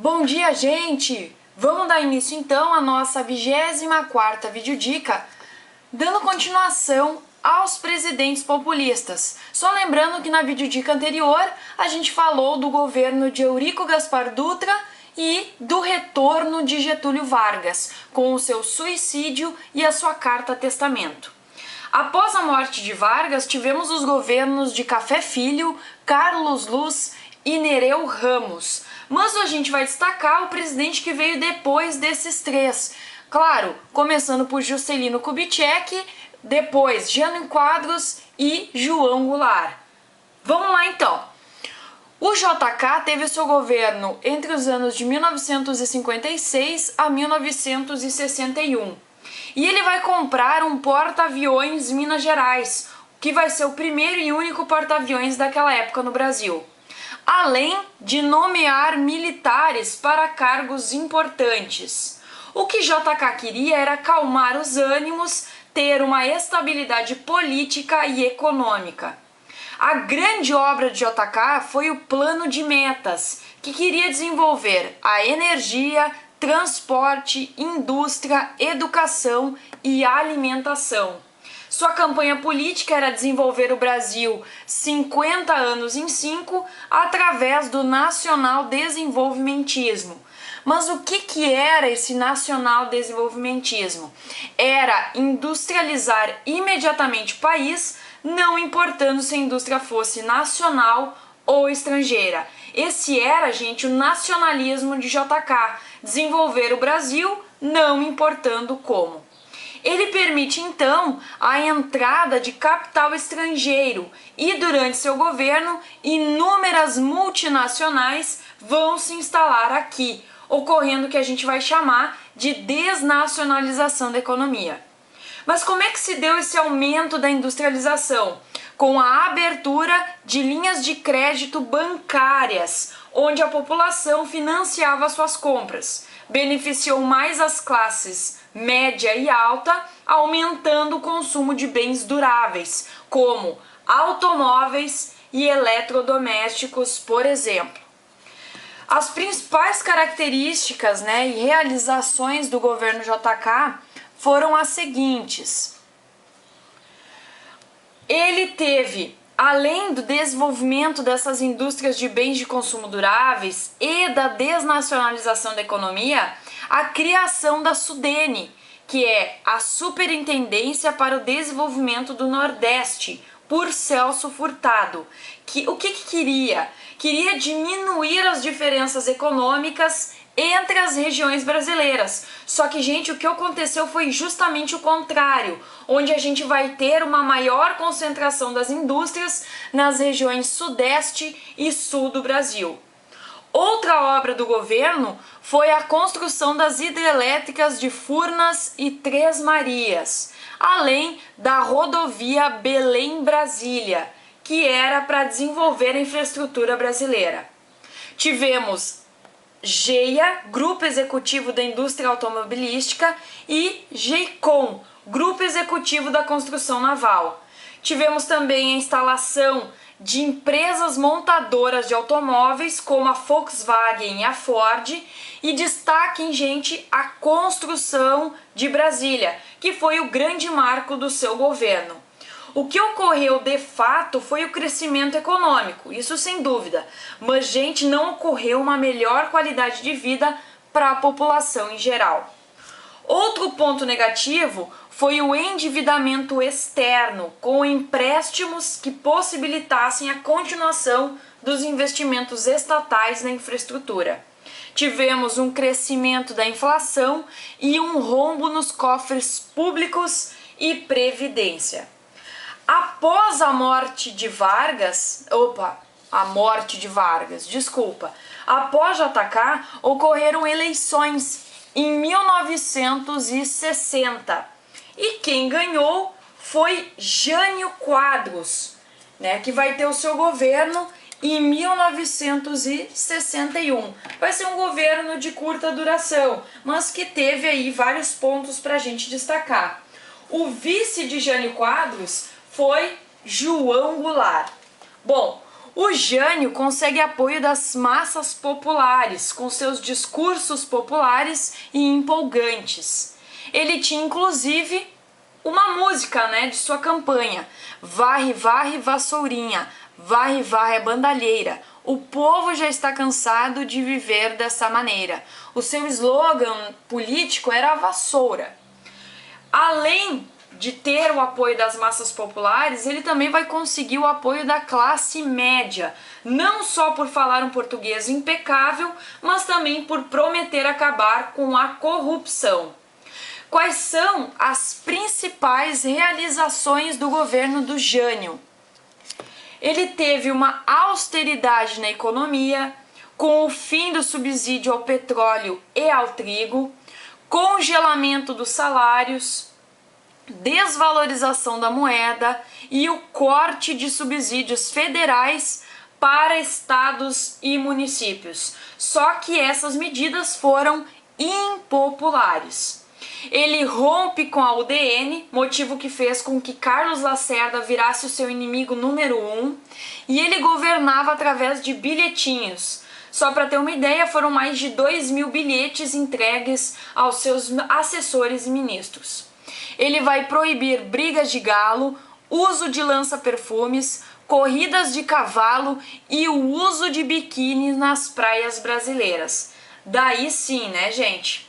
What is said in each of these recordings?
Bom dia, gente! Vamos dar início então à nossa 24ª videodica, dando continuação aos presidentes populistas. Só lembrando que na videodica anterior a gente falou do governo de Eurico Gaspar Dutra e do retorno de Getúlio Vargas, com o seu suicídio e a sua carta testamento. Após a morte de Vargas, tivemos os governos de Café Filho, Carlos Luz e Nereu Ramos. Mas a gente vai destacar o presidente que veio depois desses três. Claro, começando por Juscelino Kubitschek, depois Jânio Quadros e João Goulart. Vamos lá então. O JK teve seu governo entre os anos de 1956 a 1961. E ele vai comprar um porta-aviões Minas Gerais, que vai ser o primeiro e único porta-aviões daquela época no Brasil. Além de nomear militares para cargos importantes. O que JK queria era acalmar os ânimos, ter uma estabilidade política e econômica. A grande obra de JK foi o Plano de Metas, que queria desenvolver a energia, transporte, indústria, educação e alimentação. Sua campanha política era desenvolver o Brasil 50 anos em 5 através do nacional-desenvolvimentismo. Mas o que era esse nacional-desenvolvimentismo? Era industrializar imediatamente o país, não importando se a indústria fosse nacional ou estrangeira. Esse era, gente, o nacionalismo de JK, desenvolver o Brasil, não importando como. Ele permite, então, a entrada de capital estrangeiro e, durante seu governo, inúmeras multinacionais vão se instalar aqui, ocorrendo o que a gente vai chamar de desnacionalização da economia. Mas como é que se deu esse aumento da industrialização? Com a abertura de linhas de crédito bancárias, onde a população financiava suas compras. Beneficiou mais as classes média e alta, aumentando o consumo de bens duráveis, como automóveis e eletrodomésticos, por exemplo. As principais características, e realizações do governo JK foram as seguintes. Ele teve, além do desenvolvimento dessas indústrias de bens de consumo duráveis e da desnacionalização da economia, a criação da SUDENE, que é a Superintendência para o Desenvolvimento do Nordeste, por Celso Furtado. O que queria? Queria diminuir as diferenças econômicas entre as regiões brasileiras. Só que, gente, o que aconteceu foi justamente o contrário, onde a gente vai ter uma maior concentração das indústrias nas regiões sudeste e sul do Brasil. Outra obra do governo foi a construção das hidrelétricas de Furnas e Três Marias, além da rodovia Belém-Brasília, que era para desenvolver a infraestrutura brasileira. Tivemos GEA, Grupo Executivo da Indústria Automobilística, e GEICOM, Grupo Executivo da Construção Naval. Tivemos também a instalação de empresas montadoras de automóveis, como a Volkswagen e a Ford, e destaquem, gente, a construção de Brasília, que foi o grande marco do seu governo. O que ocorreu de fato foi o crescimento econômico, isso sem dúvida, mas, gente, não ocorreu uma melhor qualidade de vida para a população em geral. Outro ponto negativo foi o endividamento externo, com empréstimos que possibilitassem a continuação dos investimentos estatais na infraestrutura. Tivemos um crescimento da inflação e um rombo nos cofres públicos e previdência. Após a morte de Vargas, após JK, ocorreram eleições em 1960. E quem ganhou foi Jânio Quadros, que vai ter o seu governo em 1961. Vai ser um governo de curta duração, mas que teve aí vários pontos para a gente destacar. O vice de Jânio Quadros foi João Goulart. Bom, O Jânio consegue apoio das massas populares, com seus discursos populares e empolgantes. Ele tinha inclusive uma música, de sua campanha: varre, varre, vassourinha, varre, varre a bandalheira. O povo já está cansado de viver dessa maneira. O seu slogan político era a vassoura. Além de ter o apoio das massas populares, ele também vai conseguir o apoio da classe média, não só por falar um português impecável, mas também por prometer acabar com a corrupção. Quais são as principais realizações do governo do Jânio? Ele teve uma austeridade na economia, com o fim do subsídio ao petróleo e ao trigo, congelamento dos salários, desvalorização da moeda e o corte de subsídios federais para estados e municípios. Só que essas medidas foram impopulares. Ele rompe com a UDN, motivo que fez com que Carlos Lacerda virasse o seu inimigo número 1, e ele governava através de bilhetinhos. Só para ter uma ideia, foram mais de 2.000 bilhetes entregues aos seus assessores e ministros. Ele vai proibir brigas de galo, uso de lança-perfumes, corridas de cavalo e o uso de biquíni nas praias brasileiras. Daí sim, gente?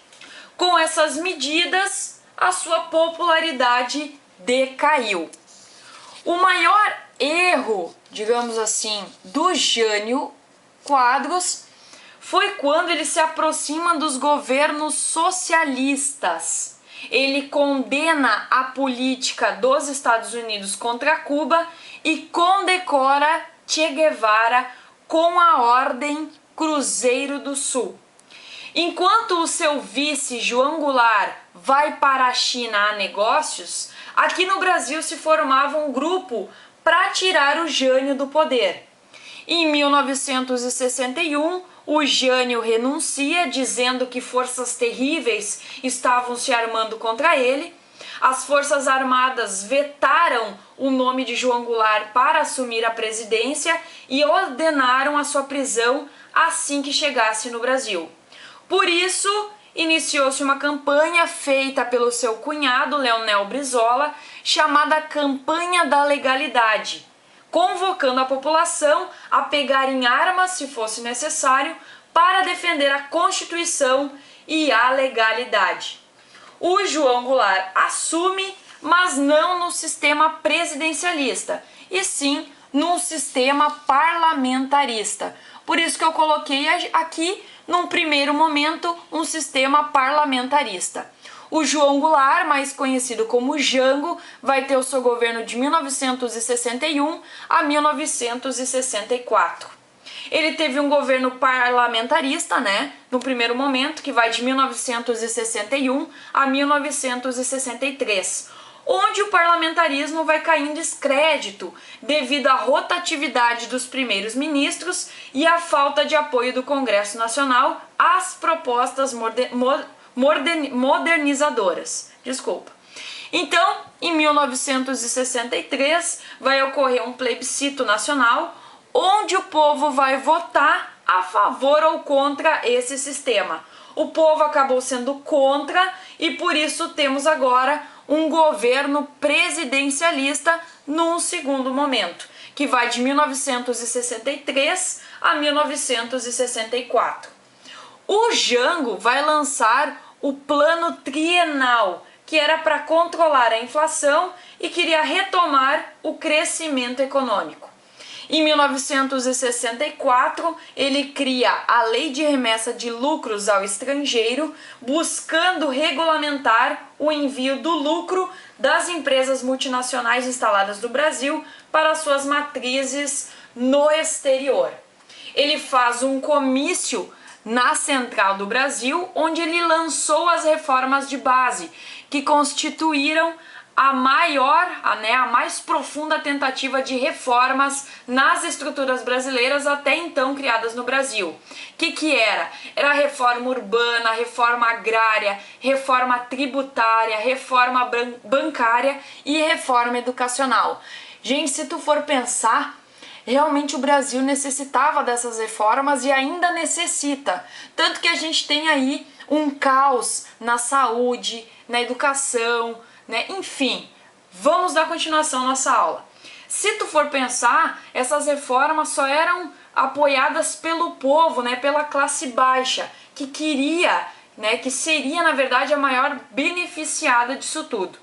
Com essas medidas, a sua popularidade decaiu. O maior erro, digamos assim, do Jânio Quadros foi quando ele se aproxima dos governos socialistas. Ele condena a política dos Estados Unidos contra Cuba e condecora Che Guevara com a Ordem Cruzeiro do Sul. Enquanto o seu vice João Goulart vai para a China a negócios, aqui no Brasil se formava um grupo para tirar o Jânio do poder. Em 1961, o Jânio renuncia, dizendo que forças terríveis estavam se armando contra ele. As Forças Armadas vetaram o nome de João Goulart para assumir a presidência e ordenaram a sua prisão assim que chegasse no Brasil. Por isso, iniciou-se uma campanha feita pelo seu cunhado, Leonel Brizola, chamada Campanha da Legalidade, convocando a população a pegar em armas, se fosse necessário, para defender a Constituição e a legalidade. O João Goulart assume, mas não no sistema presidencialista, e sim num sistema parlamentarista. Por isso que eu coloquei aqui, num primeiro momento, um sistema parlamentarista. O João Goulart, mais conhecido como Jango, vai ter o seu governo de 1961 a 1964. Ele teve um governo parlamentarista, no primeiro momento, que vai de 1961 a 1963, onde o parlamentarismo vai cair em descrédito devido à rotatividade dos primeiros ministros e à falta de apoio do Congresso Nacional às propostas modernizadoras. Então, em 1963, vai ocorrer um plebiscito nacional, onde o povo vai votar a favor ou contra esse sistema. O povo acabou sendo contra e por isso temos agora um governo presidencialista num segundo momento, que vai de 1963 a 1964. O Jango vai lançar o Plano Trienal, que era para controlar a inflação e queria retomar o crescimento econômico. Em 1964, ele cria a Lei de Remessa de Lucros ao Estrangeiro, buscando regulamentar o envio do lucro das empresas multinacionais instaladas no Brasil para suas matrizes no exterior. Ele faz um comício na Central do Brasil, onde ele lançou as reformas de base, que constituíram a mais profunda tentativa de reformas nas estruturas brasileiras até então criadas no Brasil. Que era? Era a reforma urbana, a reforma agrária, reforma tributária, reforma bancária e reforma educacional. Gente, se tu for pensar, Realmente o Brasil necessitava dessas reformas e ainda necessita. Tanto que a gente tem aí um caos na saúde, na educação, né? Enfim, vamos dar continuação à nossa aula. Se tu for pensar, essas reformas só eram apoiadas pelo povo, né? Pela classe baixa, que queria, né? Que seria, na verdade, a maior beneficiada disso tudo.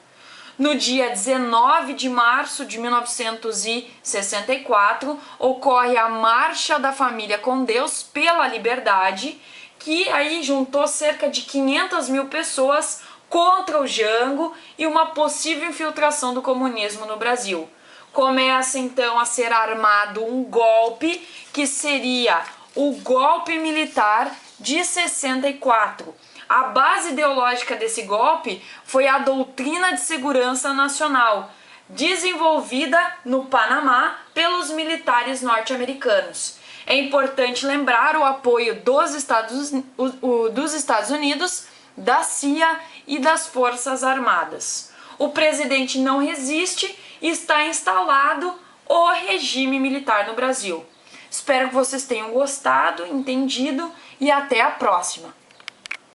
No dia 19 de março de 1964, ocorre a Marcha da Família com Deus pela Liberdade, que aí juntou cerca de 500 mil pessoas contra o Jango e uma possível infiltração do comunismo no Brasil. Começa então a ser armado um golpe, que seria o golpe militar de 64. A base ideológica desse golpe foi a doutrina de segurança nacional, desenvolvida no Panamá pelos militares norte-americanos. É importante lembrar o apoio dos Estados Unidos, da CIA e das Forças Armadas. O presidente não resiste e está instalado o regime militar no Brasil. Espero que vocês tenham gostado, entendido e até a próxima!